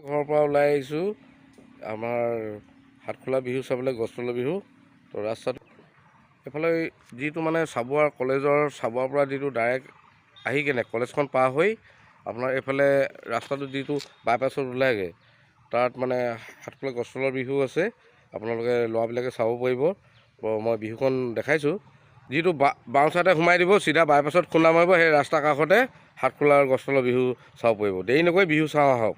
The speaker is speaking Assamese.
ঘৰৰ পৰা ওলাই আহিছোঁ আমাৰ হাটখোলা বিহু চাবলৈ, গছতলৰ বিহু। তো ৰাস্তাত এইফালে যিটো মানে চাবুৱাৰ কলেজৰ চাবুৱাৰ পৰা যিটো ডাইৰেক্ট আহি কেনে কলেজখন পাৰ হৈ আপোনাৰ এইফালে ৰাস্তাটো যিটো বাইপাছত ওলাইগৈ, তাত মানে হাটখোলা গছতলৰ বিহু আছে। আপোনালোকে ল'ৰাবিলাকে চাব পাৰিব। মই বিহুখন দেখাইছোঁ। যিটো বাওঁ চাইডে সোমাই দিব, চিধা বাইপাছত খুন্দা মাৰিব, সেই ৰাস্তাৰ কাষতে হাটখোলাৰ গছতলৰ বিহু চাব পাৰিব। দেৰি নকৰি বিহু চাওঁ আহক।